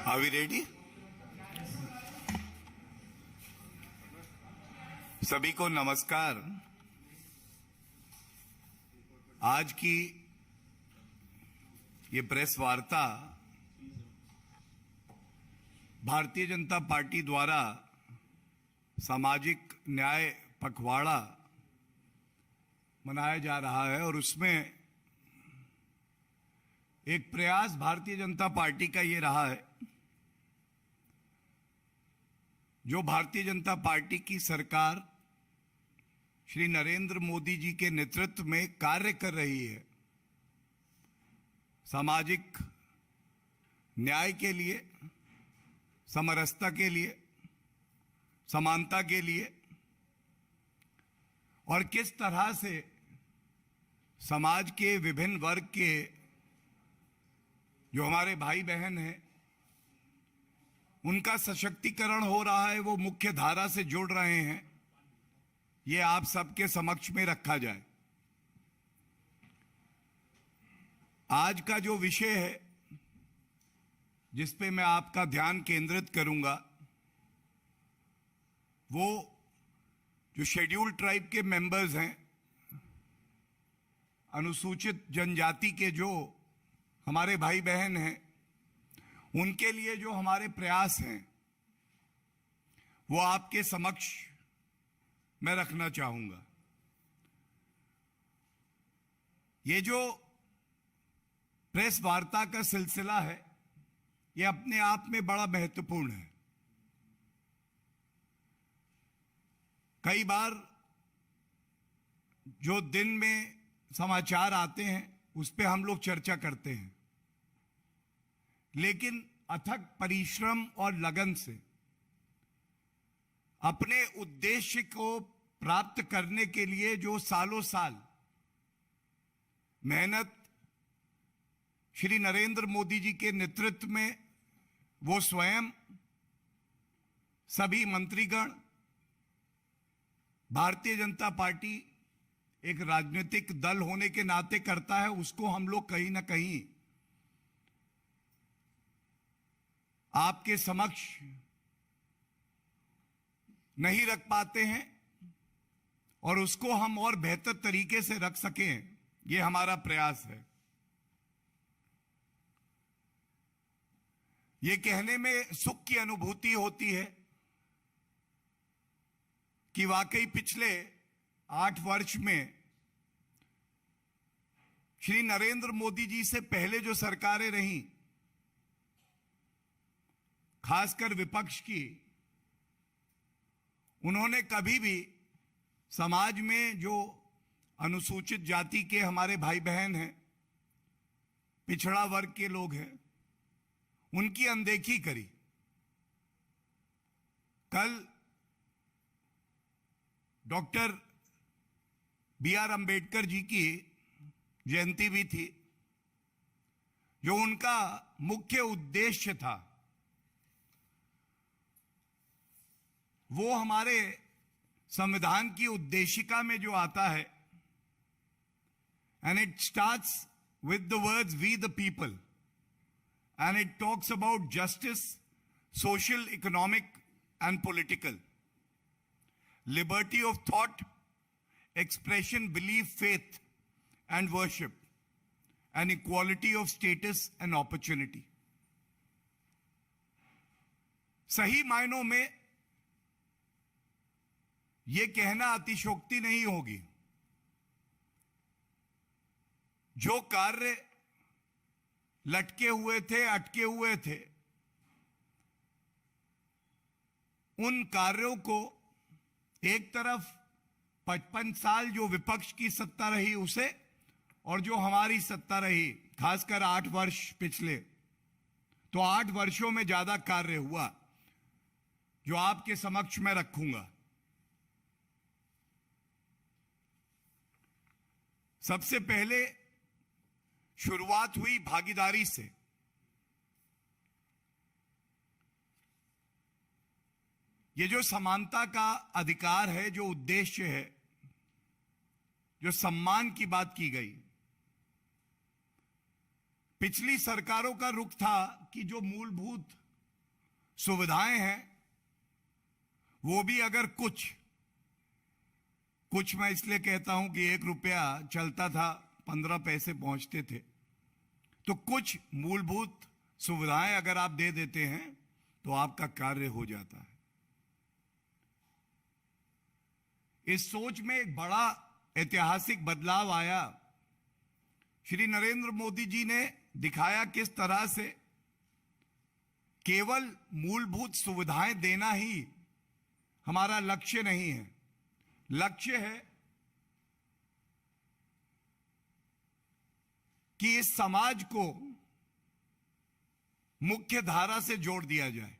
Are we ready? सभी को नमस्कार। आज की ये प्रेस वार्ता भारतीय जनता पार्टी द्वारा सामाजिक न्याय पखवाड़ा मनाया जा रहा है और उसमें एक प्रयास भारतीय जनता पार्टी का ये रहा है, जो भारतीय जनता पार्टी की सरकार श्री नरेंद्र मोदी जी के नेतृत्व में कार्य कर रही है, सामाजिक न्याय के लिए, समरसता के लिए, समानता के लिए, और किस तरह से समाज के विभिन्न वर्ग के जो हमारे भाई बहन हैं उनका सशक्तिकरण हो रहा है, वो मुख्य धारा से जुड़ रहे हैं, ये आप सबके समक्ष में रखा जाए। आज का जो विषय है जिस पे मैं आपका ध्यान केंद्रित करूंगा, वो जो शेड्यूल्ड ट्राइब के मेंबर्स हैं, अनुसूचित जनजाति के जो हमारे भाई बहन हैं, उनके लिए जो हमारे प्रयास हैं वो आपके समक्ष मैं रखना चाहूंगा। ये जो प्रेस वार्ता का सिलसिला है ये अपने आप में बड़ा महत्वपूर्ण है। कई बार जो दिन में समाचार आते हैं उस पे हम लोग चर्चा करते हैं, लेकिन अथक परिश्रम और लगन से अपने उद्देश्य को प्राप्त करने के लिए जो सालों साल मेहनत श्री नरेंद्र मोदी जी के नेतृत्व में वो स्वयं, सभी मंत्रीगण, भारतीय जनता पार्टी एक राजनीतिक दल होने के नाते करता है, उसको हम लोग कहीं ना कहीं आपके समक्ष नहीं रख पाते हैं, और उसको हम और बेहतर तरीके से रख सकें, ये हमारा प्रयास है। ये कहने में सुख की अनुभूति होती है कि वाकई पिछले 8 वर्ष में श्री नरेंद्र मोदी जी से पहले जो सरकारें रहीं, खासकर विपक्ष की, उन्होंने कभी भी समाज में जो अनुसूचित जाति के हमारे भाई बहन हैं, पिछड़ा वर्ग के लोग हैं, उनकी अनदेखी करी। कल डॉक्टर B.R. अंबेडकर जी की जयंती भी थी, जो उनका मुख्य उद्देश्य था वो हमारे संविधान की उद्देशिका में जो आता है, and it starts with the words we the people, and it talks about justice, social, economic and political, liberty of thought, expression, belief, faith and worship, and equality of status and opportunity. सही मायनों में यह कहना अतिशयोक्ति नहीं होगी, जो कार्य लटके हुए थे, अटके हुए थे, उन कार्यों को एक तरफ 55 साल जो विपक्ष की सत्ता रही उसे, और जो हमारी सत्ता रही खासकर 8 वर्ष पिछले, तो 8 वर्षों में ज्यादा कार्य हुआ जो आपके समक्ष मैं रखूंगा। सबसे पहले शुरुआत हुई भागीदारी से। ये जो समानता का अधिकार है, जो उद्देश्य है, जो सम्मान की बात की गई, पिछली सरकारों का रुख था कि जो मूलभूत सुविधाएं हैं, वो भी अगर कुछ मैं इसलिए कहता हूं कि 1 रुपया चलता था, 15 पैसे पहुंचते थे, तो कुछ मूलभूत सुविधाएं अगर आप दे देते हैं तो आपका कार्य हो जाता है। इस सोच में एक बड़ा ऐतिहासिक बदलाव आया। श्री नरेंद्र मोदी जी ने दिखाया किस तरह से केवल मूलभूत सुविधाएं देना ही हमारा लक्ष्य नहीं है। लक्ष्य है कि इस समाज को मुख्य धारा से जोड़ दिया जाए।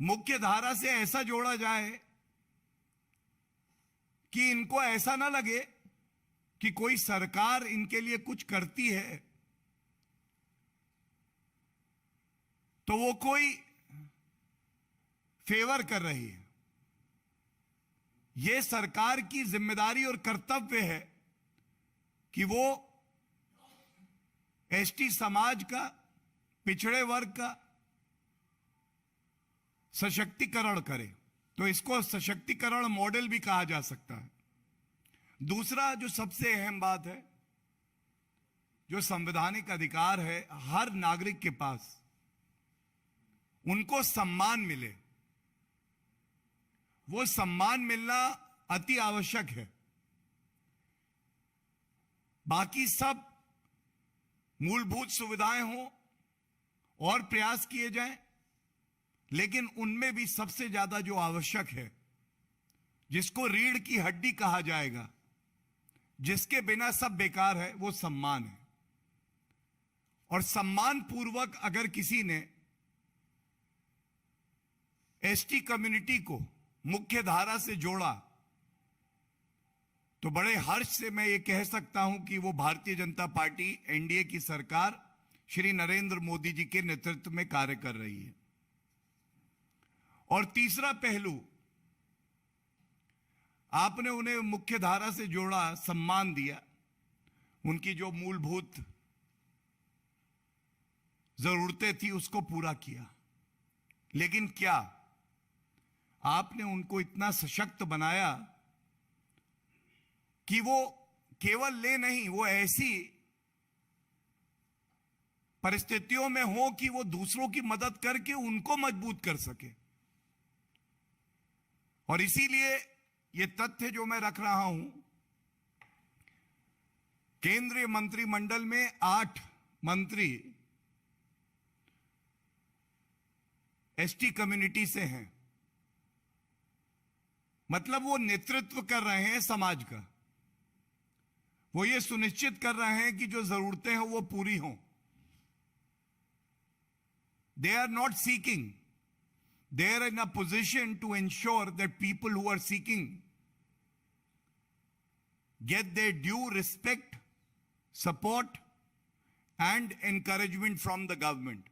मुख्य धारा से ऐसा जोड़ा जाए कि इनको ऐसा ना लगे कि कोई सरकार इनके लिए कुछ करती है तो वो कोई फेवर कर रही है। यह सरकार की जिम्मेदारी और कर्तव्य है कि वो एसटी समाज का, पिछड़े वर्ग का सशक्तिकरण करे। तो इसको सशक्तिकरण मॉडल भी कहा जा सकता है। दूसरा जो सबसे अहम बात है, जो संवैधानिक अधिकार है हर नागरिक के पास, उनको सम्मान मिले। वो सम्मान मिलना अति आवश्यक है। बाकी सब मूलभूत सुविधाएं हों और प्रयास किए जाएं, लेकिन उनमें भी सबसे ज्यादा जो आवश्यक है, जिसको रीढ़ की हड्डी कहा जाएगा, जिसके बिना सब बेकार है, वो सम्मान है। और सम्मान पूर्वक अगर किसी ने एसटी कम्युनिटी को मुख्य धारा से जोड़ा तो बड़े हर्ष से मैं ये कह सकता हूं कि वो भारतीय जनता पार्टी, एनडीए की सरकार श्री नरेंद्र मोदी जी के नेतृत्व में कार्य कर रही है। और तीसरा पहलू, आपने उन्हें मुख्य धारा से जोड़ा, सम्मान दिया, उनकी जो मूलभूत जरूरतें थी उसको पूरा किया। लेकिन क्या आपने उनको इतना सशक्त बनाया कि वो केवल ले नहीं, वो ऐसी परिस्थितियों में हो कि वो दूसरों की मदद करके उनको मजबूत कर सके। और इसीलिए ये तथ्य जो मैं रख रहा हूं, केंद्रीय मंत्रिमंडल में 8 मंत्री एसटी कम्युनिटी से हैं। मतलब वो नेतृत्व कर रहे हैं समाज का। वो ये सुनिश्चित कर रहे हैं कि जो जरूरतें हैं वो पूरी हों। They are not seeking, they are in a position to ensure that people who are seeking get their due respect, support, and encouragement from the government.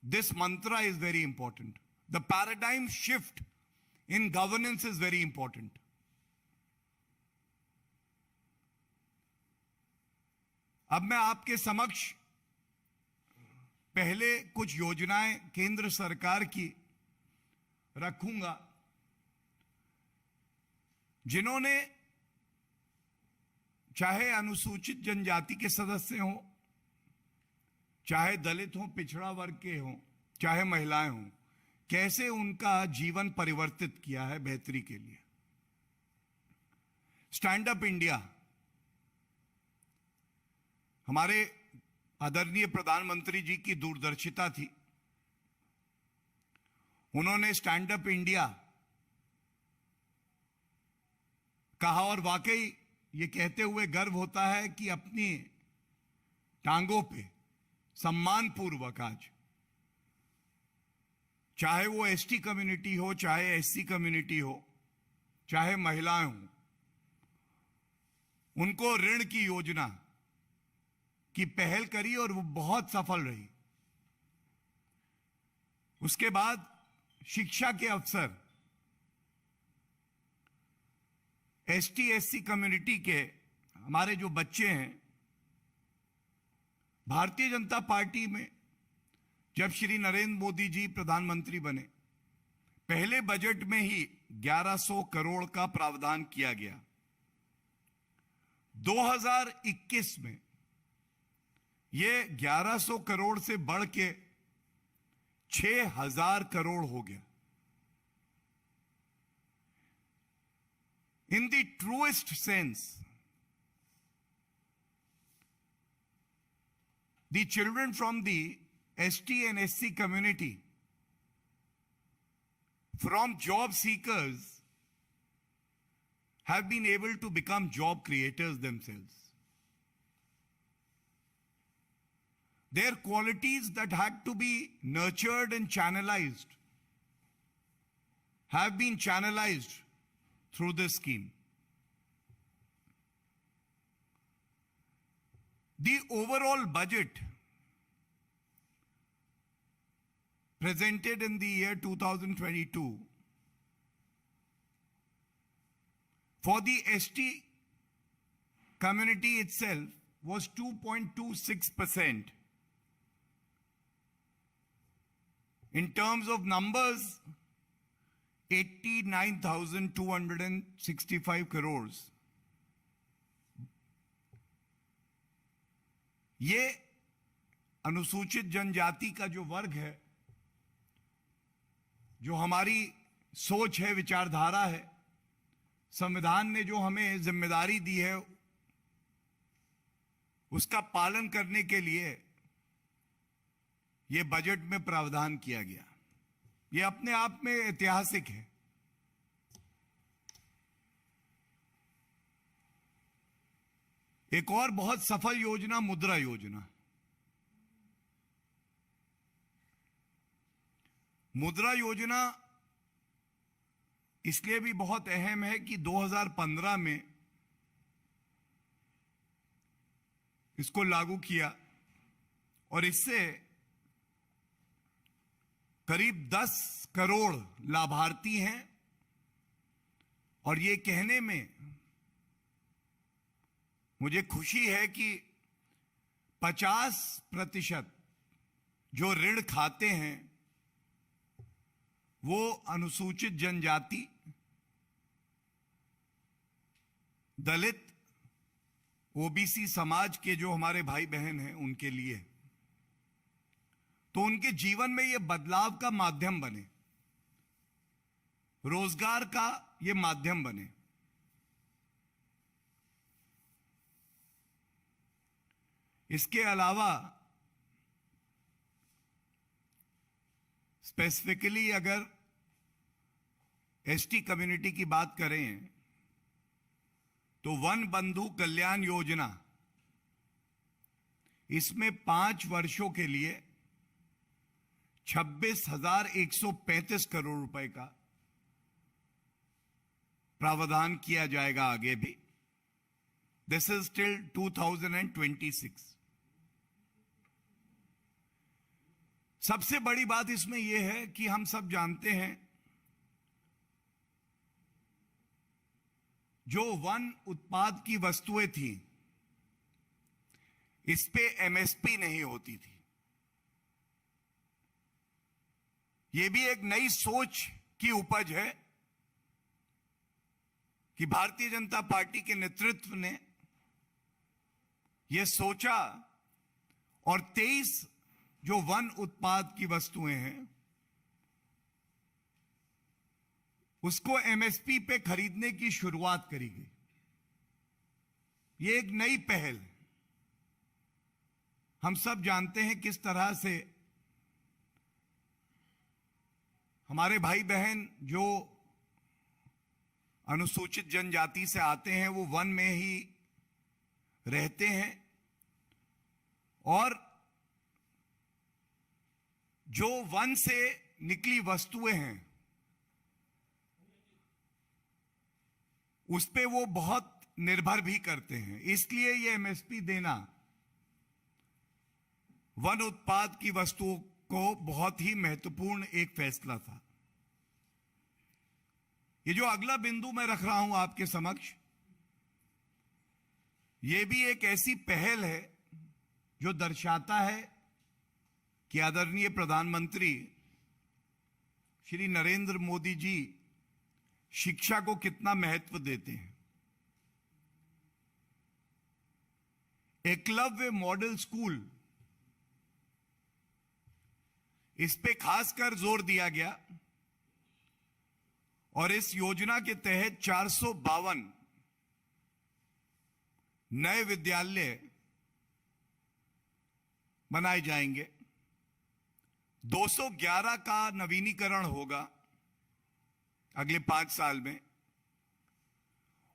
This mantra is very important. The paradigm shift in governance is very important. अब मैं आपके समक्ष पहले कुछ योजनाएं केंद्र सरकार की रखूंगा, जिन्होंने चाहे अनुसूचित जनजाति के सदस्य हों, चाहे दलित हों, पिछड़ा वर्ग के हों, चाहे महिलाएं हों, कैसे उनका जीवन परिवर्तित किया है बेहतरी के लिए। स्टैंड अप इंडिया, हमारे आदरणीय प्रधानमंत्री जी की दूरदर्शिता थी। उन्होंने स्टैंड अप इंडिया कहा और वाकई ये कहते हुए गर्व होता है कि अपनी टांगों पे सम्मानपूर्वक आज, चाहे वो एसटी कम्युनिटी हो, चाहे एससी कम्युनिटी हो, चाहे महिलाएं हों, उनको ऋण की योजना की पहल करी और वो बहुत सफल रही। उसके बाद शिक्षा के अवसर एसटी एससी कम्युनिटी के हमारे जो बच्चे हैं, भारतीय जनता पार्टी में जब श्री नरेंद्र मोदी जी प्रधानमंत्री बने, पहले बजट में ही 1100 करोड़ का प्रावधान किया गया। 2021 में यह 1100 करोड़ से बढ़ के 6000 करोड़ हो गया। In the truest sense, the children from the ST and SC community, from job seekers, have been able to become job creators themselves. Their qualities that had to be nurtured and channelized have been channelized through this scheme. The overall budget presented in the year 2022 for the ST community itself was 2.26%. In terms of numbers, 89,265 crores. ये अनुसूचित जनजाति का जो वर्ग है, जो हमारी सोच है, विचारधारा है, संविधान ने जो हमें जिम्मेदारी दी है, उसका पालन करने के लिए ये बजट में प्रावधान किया गया। ये अपने आप में ऐतिहासिक है। एक और बहुत सफल योजना मुद्रा योजना। मुद्रा योजना इसलिए भी बहुत अहम है कि 2015 में इसको लागू किया और इससे करीब 10 करोड़ लाभार्थी हैं और ये कहने में मुझे खुशी है कि 50% जो ऋण खाते हैं वो अनुसूचित जनजाति, दलित, ओबीसी समाज के जो हमारे भाई बहन हैं उनके लिए, तो उनके जीवन में ये बदलाव का माध्यम बने, रोजगार का ये माध्यम बने। इसके अलावा स्पेसिफिकली अगर एसटी कम्युनिटी की बात करें तो वन बंधु कल्याण योजना, इसमें 5 वर्षों के लिए 26,135 करोड़ रुपए का प्रावधान किया जाएगा आगे भी। This is till 2026। सबसे बड़ी बात इसमें यह है कि हम सब जानते हैं जो वन उत्पाद की वस्तुएं थी इस पे एमएसपी नहीं होती थी। यह भी एक नई सोच की उपज है कि भारतीय जनता पार्टी के नेतृत्व ने यह सोचा और 23 जो वन उत्पाद की वस्तुएं हैं उसको एमएसपी पे खरीदने की शुरुआत करी गई। यह एक नई पहल। हम सब जानते हैं किस तरह से हमारे भाई बहन जो अनुसूचित जनजाति से आते हैं वो वन में ही रहते हैं और जो वन से निकली वस्तुएं हैं उस पे वो बहुत निर्भर भी करते हैं। इसलिए ये एमएसपी देना वन उत्पाद की वस्तुओं को बहुत ही महत्वपूर्ण एक फैसला था। ये जो अगला बिंदु मैं रख रहा हूं आपके समक्ष, ये भी एक ऐसी पहल है जो दर्शाता है कि आदरणीय प्रधानमंत्री श्री नरेंद्र मोदी जी शिक्षा को कितना महत्व देते हैं। एकलव्य मॉडल स्कूल, इस पे खासकर जोर दिया गया और इस योजना के तहत 452 नए विद्यालय बनाए जाएंगे, 211 का नवीनीकरण होगा अगले 5 साल में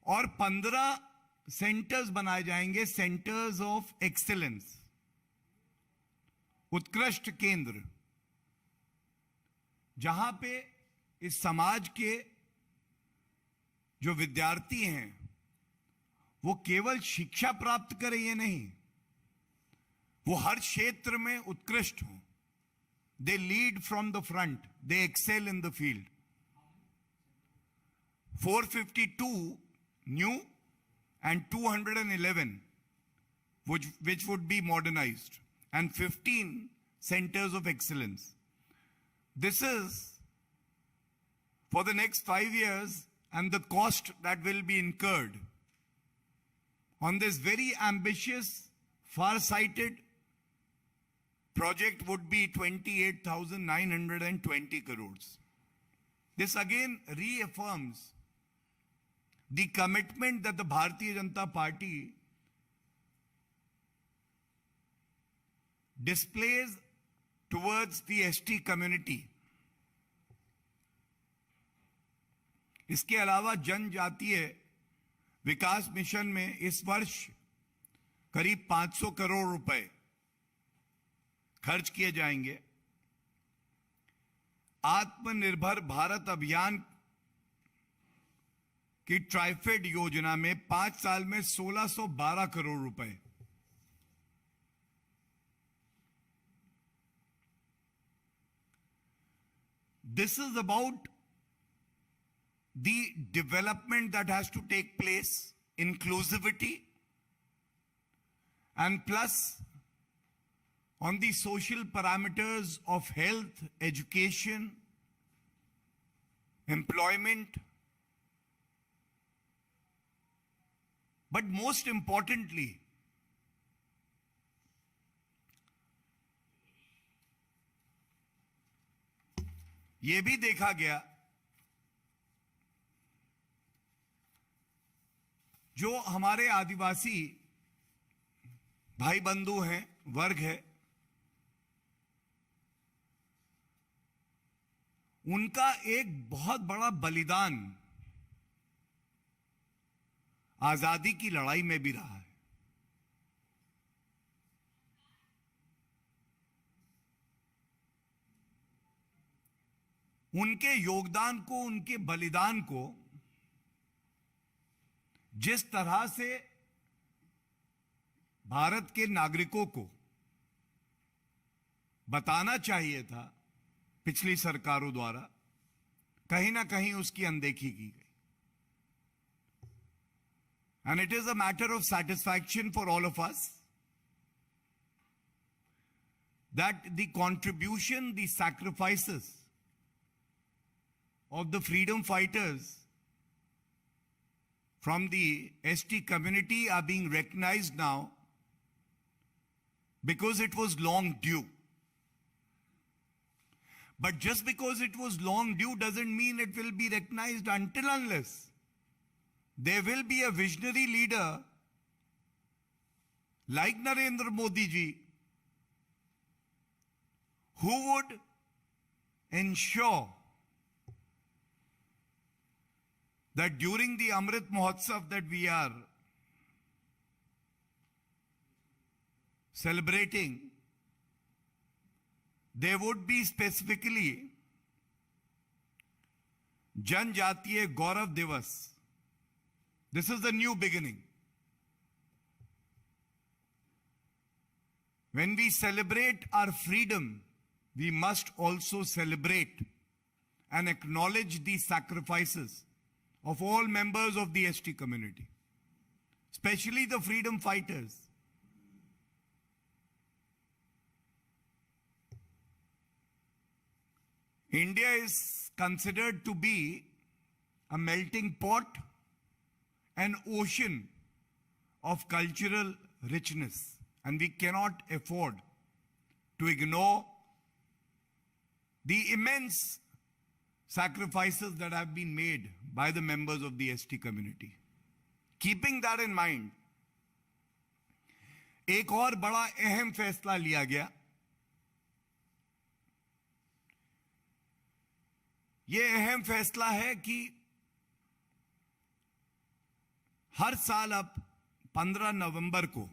और 15 सेंटर्स बनाए जाएंगे, सेंटर्स ऑफ एक्सीलेंस, उत्कृष्ट केंद्र, जहां पे इस समाज के जो विद्यार्थी हैं वो केवल शिक्षा प्राप्त करें ये नहीं, वो हर क्षेत्र में उत्कृष्ट हों। They lead from the front, they excel in the field. 452 new and 211 which would be modernized, and 15 centers of excellence. This is for the next 5 years, and the cost that will be incurred on this very ambitious, far-sighted project would be 28,920 crores. This again reaffirms the commitment that the Bharatiya Janata Party displays towards the ST community. इसके अलावा जनजातीय विकास mission में इस वर्ष करीब 500 करोड़ रुपए खर्च किए जाएंगे। आत्मनिर्भर भारत अभियान की ट्राइफेड योजना में 5 साल में 1612 करोड़ रुपए। This is about the development that has to take place, inclusivity, and plus on the social parameters of health, education, employment. But most importantly, ये भी देखा गया जो हमारे आदिवासी भाई बंधु हैं, वर्ग है, उनका एक बहुत बड़ा बलिदान आजादी की लड़ाई में भी रहा है। उनके योगदान को, उनके बलिदान को जिस तरह से भारत के नागरिकों को बताना चाहिए था पिछली सरकारों द्वारा, कहीं ना कहीं उसकी अनदेखी की गई। And it is a matter of satisfaction for all of us that the contribution, the sacrifices of the freedom fighters from the ST community are being recognized now, because it was long due. But just because it was long due doesn't mean it will be recognized until unless there will be a visionary leader like Narendra Modi ji who would ensure that during the Amrit Mahotsav that we are celebrating, there would be specifically Janjatiya Gaurav Divas. This is the new beginning. When we celebrate our freedom, we must also celebrate and acknowledge the sacrifices of all members of the ST community, especially the freedom fighters. India is considered to be a melting pot, an ocean of cultural richness, and we cannot afford to ignore the immense sacrifices that have been made by the members of the ST community. Keeping that in mind, एक और बड़ा अहम फैसला लिया गया। यह अहम फैसला है कि हर साल अब 15 नवंबर को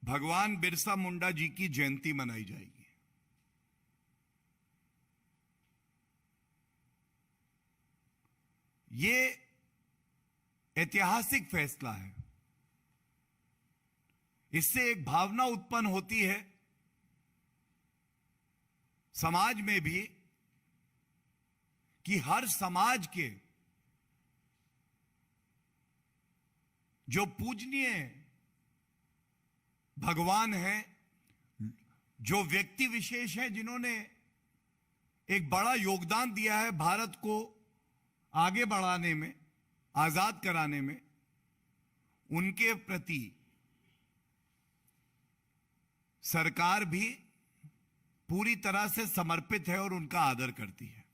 भगवान बिरसा मुंडा जी की जयंती मनाई जाएगी। यह ऐतिहासिक फैसला है। इससे एक भावना उत्पन्न होती है समाज में भी कि हर समाज के जो पूजनीय भगवान हैं, जो व्यक्ति विशेष हैं जिन्होंने एक बड़ा योगदान दिया है भारत को आगे बढ़ाने में, आजाद कराने में, उनके प्रति सरकार भी पूरी तरह से समर्पित है और उनका आदर करती है।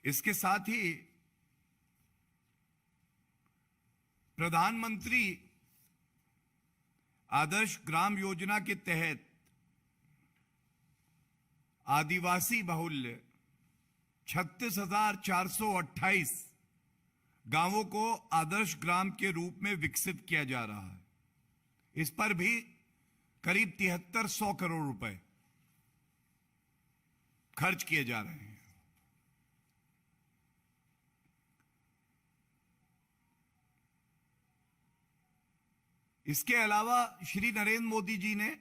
इसके साथ ही प्रधानमंत्री आदर्श ग्राम योजना के तहत आदिवासी बाहुल्य 36,428 गांवों को आदर्श ग्राम के रूप में विकसित किया जा रहा है। इस पर भी करीब 7300 करोड़ रुपए खर्च किए जा रहे हैं। इसके अलावा श्री नरेंद्र मोदी जी ने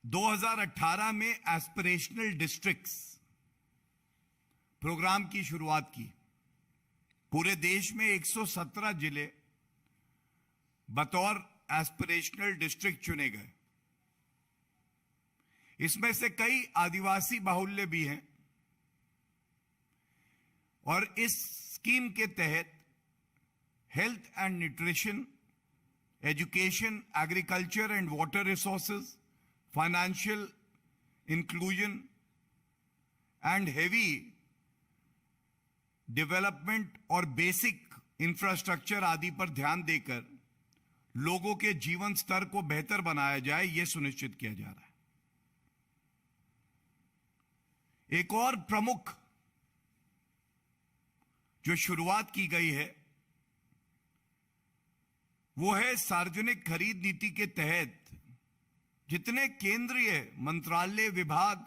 (2018) में एस्पिरेशनल डिस्ट्रिक्ट्स प्रोग्राम की शुरुआत की। पूरे देश में 117 जिले बतौर एस्पिरेशनल डिस्ट्रिक्ट चुने गए। इसमें से कई आदिवासी बाहुल्य भी हैं और इस स्कीम के तहत health and nutrition, education, agriculture and water resources, financial inclusion and heavy development और बेसिक इंफ्रास्ट्रक्चर आदि पर ध्यान देकर लोगों के जीवन स्तर को बेहतर बनाया जाए, यह सुनिश्चित किया जा रहा है। एक और प्रमुख जो शुरुआत की गई है वो है सार्वजनिक खरीद नीति के तहत जितने केंद्रीय मंत्रालय, विभाग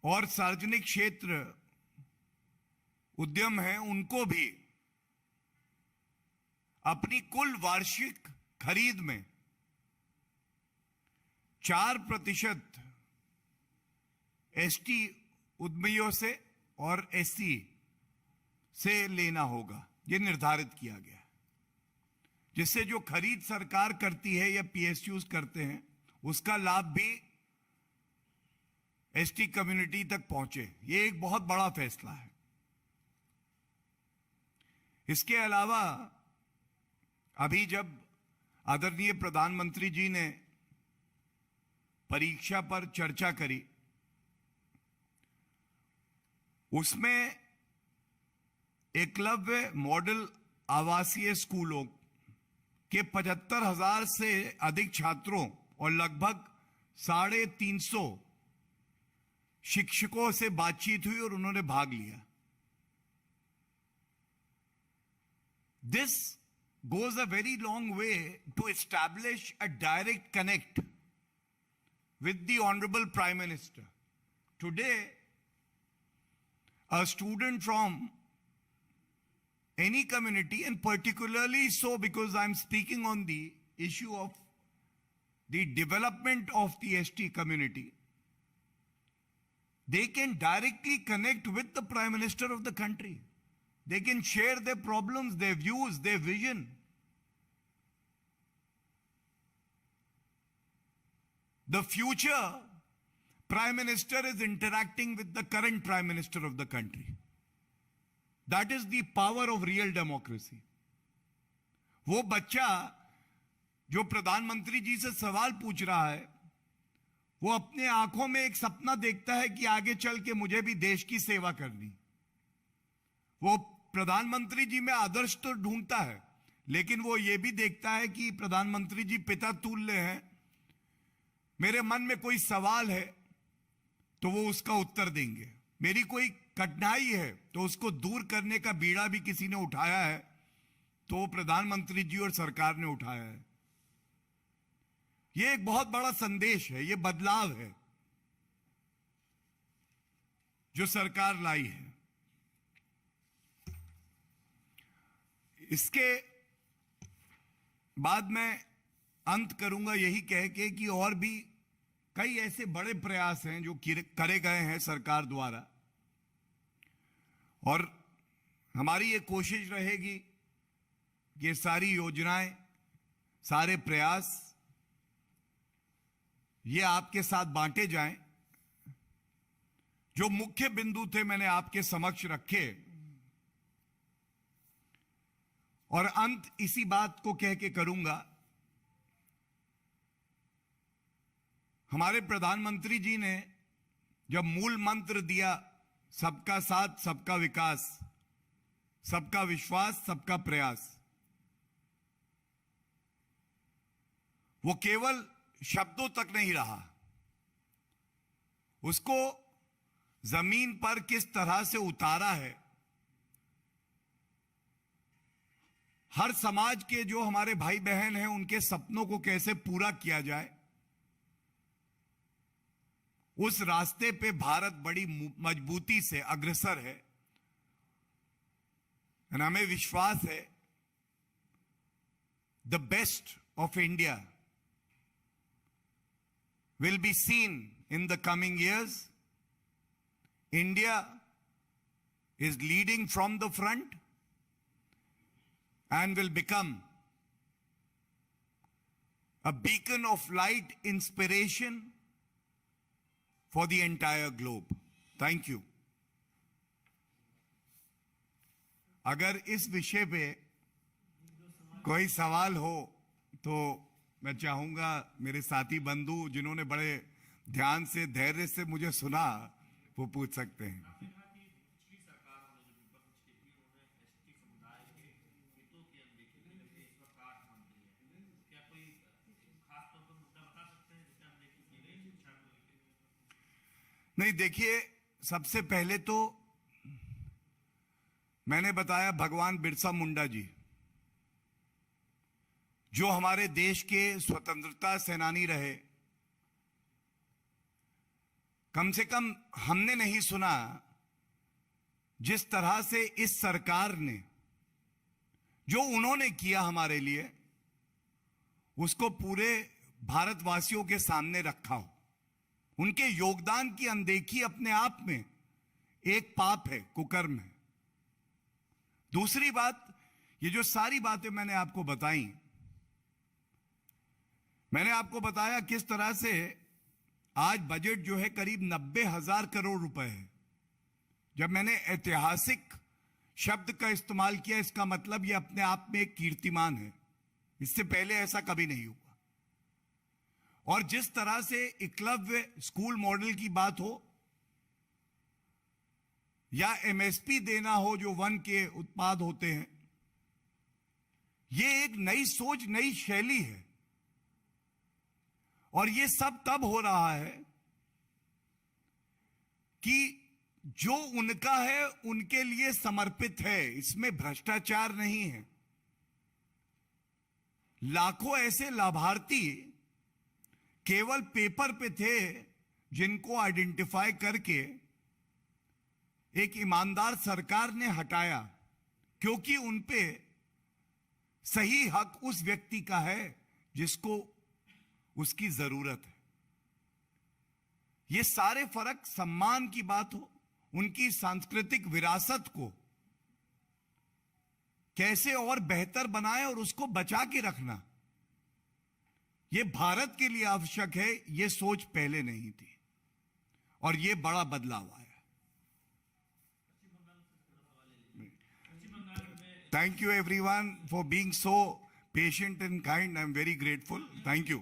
और सार्वजनिक क्षेत्र उद्यम हैं, उनको भी अपनी कुल वार्षिक खरीद में 4% एसटी उद्यमियों से और एससी से लेना होगा, यह निर्धारित किया गया, जिससे जो खरीद सरकार करती है या पीएसयूज करते हैं उसका लाभ भी एसटी कम्युनिटी तक पहुंचे। यह एक बहुत बड़ा फैसला है। इसके अलावा अभी जब आदरणीय प्रधानमंत्री जी ने परीक्षा पर चर्चा करी, उसमें एकलव्य मॉडल आवासीय स्कूलों के 75,000 से अधिक छात्रों और लगभग 350 शिक्षकों से बातचीत हुई और उन्होंने भाग लिया। This goes a very long way to establish a direct connect with the Honorable Prime Minister. Today, a student from any community, and particularly so because I'm speaking on the issue of the development of the ST community, They can directly connect with the Prime Minister of the country. They can share their problems, their views, their vision. The future Prime Minister is interacting with the current Prime Minister of the country. That is the power of real democracy. वो बच्चा जो प्रधानमंत्री जी से सवाल पूछ रहा है, वो अपने आंखों में एक सपना देखता है कि आगे चल के मुझे भी देश की सेवा करनी। वो प्रधानमंत्री जी में आदर्श तो ढूंढता है, लेकिन वो ये भी देखता है कि प्रधानमंत्री जी पिता तुल्य हैं, मेरे मन में कोई सवाल है तो वो उसका उत्तर देंगे, मेरी कोई कठिनाई है तो उसको दूर करने का बीड़ा भी किसी ने उठाया है तो प्रधानमंत्री जी और सरकार ने उठाया है। ये एक बहुत बड़ा संदेश है, ये बदलाव है जो सरकार लाई है। इसके बाद मैं अंत करूंगा यही कह के कि और भी कई ऐसे बड़े प्रयास हैं जो करे गए हैं सरकार द्वारा, और हमारी ये कोशिश रहेगी कि ये सारी योजनाएं, सारे प्रयास ये आपके साथ बांटे जाएं। जो मुख्य बिंदु थे मैंने आपके समक्ष रखे, और अंत इसी बात को कह के करूंगा। हमारे प्रधानमंत्री जी ने जब मूल मंत्र दिया सबका साथ सबका विकास, सबका विश्वास सबका प्रयास, वो केवल शब्दों तक नहीं रहा, उसको जमीन पर किस तरह से उतारा है। हर समाज के जो हमारे भाई बहन हैं उनके सपनों को कैसे पूरा किया जाए, उस रास्ते पे भारत बड़ी मजबूती से अग्रसर है। और हमें विश्वास है the best of India will be seen in the coming years. India is leading from the front and will become a beacon of light, inspiration for the entire globe. Thank you. अगर इस विषय पे कोई सवाल हो तो मैं चाहूंगा मेरे साथी बंधु जिन्होंने बड़े ध्यान से धैर्य से मुझे सुना वो पूछ सकते हैं। नहीं, देखिए, सबसे पहले तो मैंने बताया भगवान बिरसा मुंडा जी जो हमारे देश के स्वतंत्रता सेनानी रहे। कम से कम हमने नहीं सुना जिस तरह से इस सरकार ने जो उन्होंने किया हमारे लिए उसको पूरे भारतवासियों के सामने रखा हो। उनके योगदान की अनदेखी अपने आप में एक पाप है, कुकर्म है। दूसरी बात, ये जो सारी बातें मैंने आपको बताई, मैंने आपको बताया किस तरह से आज बजट जो है करीब 90,000 करोड़ रुपए है। जब मैंने ऐतिहासिक शब्द का इस्तेमाल किया, इसका मतलब ये अपने आप में एक कीर्तिमान है, इससे पहले ऐसा कभी नहीं हुआ। और जिस तरह से एकलव्य स्कूल मॉडल की बात हो या एमएसपी देना हो जो वन के उत्पाद होते हैं, ये एक नई सोच, नई शैली है। और ये सब तब हो रहा है कि जो उनका है उनके लिए समर्पित है, इसमें भ्रष्टाचार नहीं है। लाखों ऐसे लाभार्थी केवल पेपर पे थे जिनको आइडेंटिफाई करके एक ईमानदार सरकार ने हटाया, क्योंकि उनपे सही हक उस व्यक्ति का है जिसको उसकी जरूरत है। ये सारे फर्क सम्मान की बात हो, उनकी सांस्कृतिक विरासत को कैसे और बेहतर बनाए और उसको बचा के रखना, ये भारत के लिए आवश्यक है। ये सोच पहले नहीं थी और ये बड़ा बदलाव आया। Thank you everyone for being so patient and kind. I'm very grateful. Thank you.